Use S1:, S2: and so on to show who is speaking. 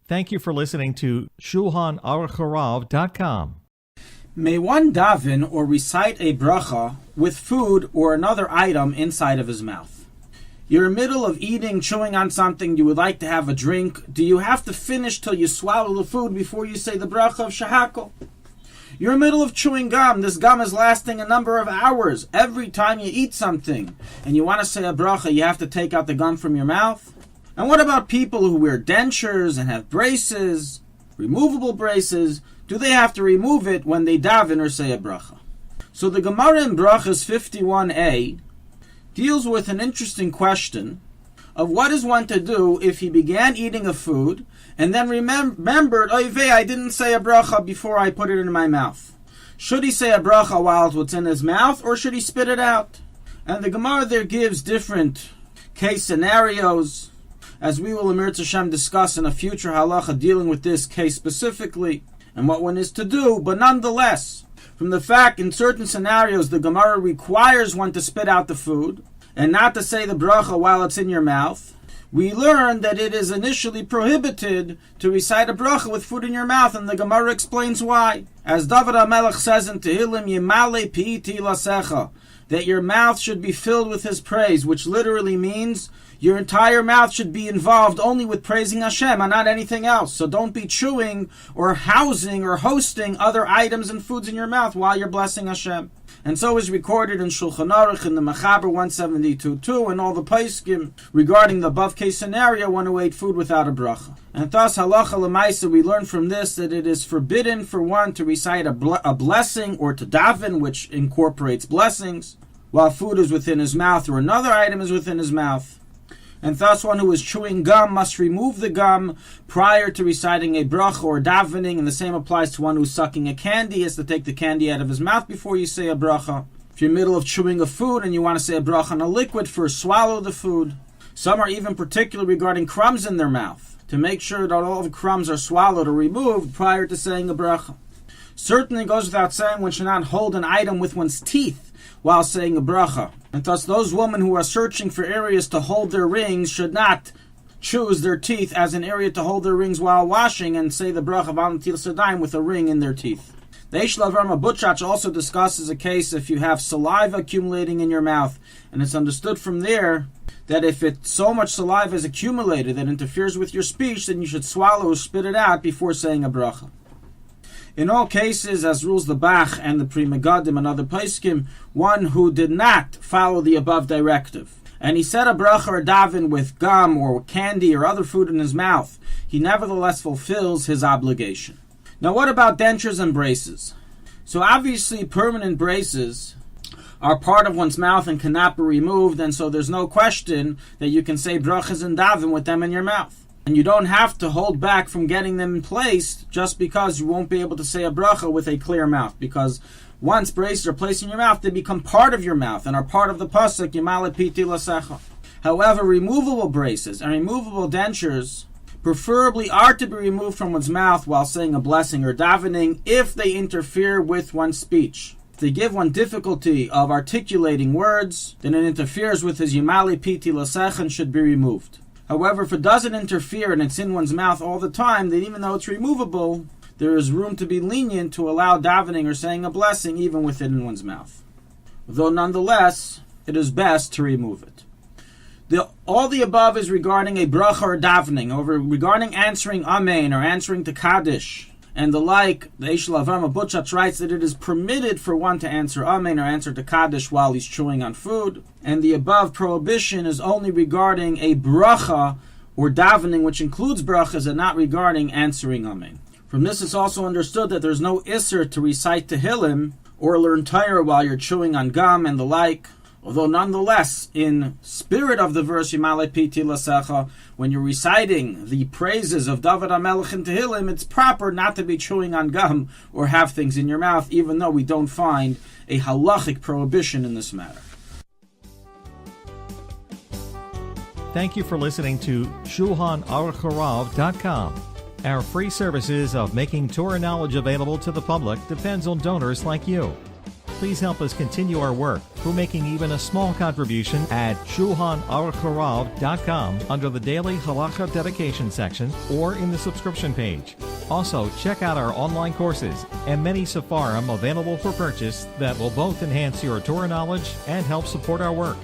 S1: Thank you for listening to ShulchanAruch.com.
S2: May one daven or recite a bracha with food or another item inside of his mouth. You're in the middle of eating, chewing on something, you would like to have a drink. Do you have to finish till you swallow the food before you say the bracha of shahakol? You're in the middle of chewing gum. This gum is lasting a number of hours. Every time you eat something and you want to say a bracha, you have to take out the gum from your mouth. And what about people who wear dentures and have braces, removable braces? Do they have to remove it when they daven or say a bracha? So the Gemara in Brachas 51a deals with an interesting question of what is one to do if he began eating a food and then remembered, oy vey, I didn't say a bracha before I put it in my mouth. Should he say a bracha while it's in his mouth, or should he spit it out? And the Gemara there gives different case scenarios, as we will Emir Hashem discuss in a future halacha dealing with this case specifically, and what one is to do. But nonetheless, from the fact in certain scenarios the Gemara requires one to spit out the food and not to say the bracha while it's in your mouth, we learn that it is initially prohibited to recite a bracha with food in your mouth, and the Gemara explains why. As David HaMelech says in Tehillim, Yimale pi'iti lasecha, that your mouth should be filled with His praise, which literally means your entire mouth should be involved only with praising Hashem and not anything else. So don't be chewing or housing or hosting other items and foods in your mouth while you're blessing Hashem. And so is recorded in Shulchan Aruch, in the Mechaber 172.2, and all the Paiskim regarding the above case scenario, one who ate food without a bracha. And thus, halacha l'maisa, we learn from this that it is forbidden for one to recite a blessing or to daven, which incorporates blessings, while food is within his mouth or another item is within his mouth. And thus one who is chewing gum must remove the gum prior to reciting a bracha or davening, and the same applies to one who's sucking a candy, is to take the candy out of his mouth before you say a bracha. If you're in the middle of chewing a food and you want to say a bracha on a liquid, first swallow the food. Some are even particular regarding crumbs in their mouth, to make sure that all the crumbs are swallowed or removed prior to saying a bracha. Certainly goes without saying one should not hold an item with one's teeth while saying a bracha. And thus those women who are searching for areas to hold their rings should not choose their teeth as an area to hold their rings while washing and say the bracha of Netilas Yadayim with a ring in their teeth. The Eish Lavrama Butchach also discusses a case if you have saliva accumulating in your mouth, and it's understood from there that if so much saliva is accumulated that interferes with your speech, then you should swallow or spit it out before saying a bracha. In all cases, as rules the Bach and the Pri Megadim and other Paiskim, one who did not follow the above directive, and he said a bracha or daven with gum or candy or other food in his mouth, he nevertheless fulfills his obligation. Now what about dentures and braces? So obviously permanent braces are part of one's mouth and cannot be removed, and so there's no question that you can say brachas and daven with them in your mouth. And you don't have to hold back from getting them in place just because you won't be able to say a bracha with a clear mouth. Because once braces are placed in your mouth, they become part of your mouth and are part of the pasuk, Yimale pi'iti lasecha. However, removable braces and removable dentures preferably are to be removed from one's mouth while saying a blessing or davening if they interfere with one's speech. If they give one difficulty of articulating words, then it interferes with his Yimale pi'iti lasecha and should be removed. However, if it doesn't interfere and it's in one's mouth all the time, then even though it's removable, there is room to be lenient to allow davening or saying a blessing even with it in one's mouth. Though nonetheless, it is best to remove it. All the above is regarding a bracha or davening. Regarding answering Amen or answering to Kaddish and the like, the Eish Lavrama Butchach writes that it is permitted for one to answer Amen or answer to Kaddish while he's chewing on food, and the above prohibition is only regarding a bracha or davening, which includes brachas, and not regarding answering Amen. From this it's also understood that there's no isser to recite Tehillim or learn Torah while you're chewing on gum and the like, although nonetheless, in spirit of the verse Yimale pi'iti lasecha, when you're reciting the praises of David HaMelech in Tehillim, it's proper not to be chewing on gum or have things in your mouth, even though we don't find a halachic prohibition in this matter.
S1: Thank you for listening to ShulchanAruch.com. Our free services of making Torah knowledge available to the public depends on donors like you. Please help us continue our work through making even a small contribution at shulchanaruchharav.com under the Daily Halacha Dedication section or in the subscription page. Also, check out our online courses and many Sefarim available for purchase that will both enhance your Torah knowledge and help support our work.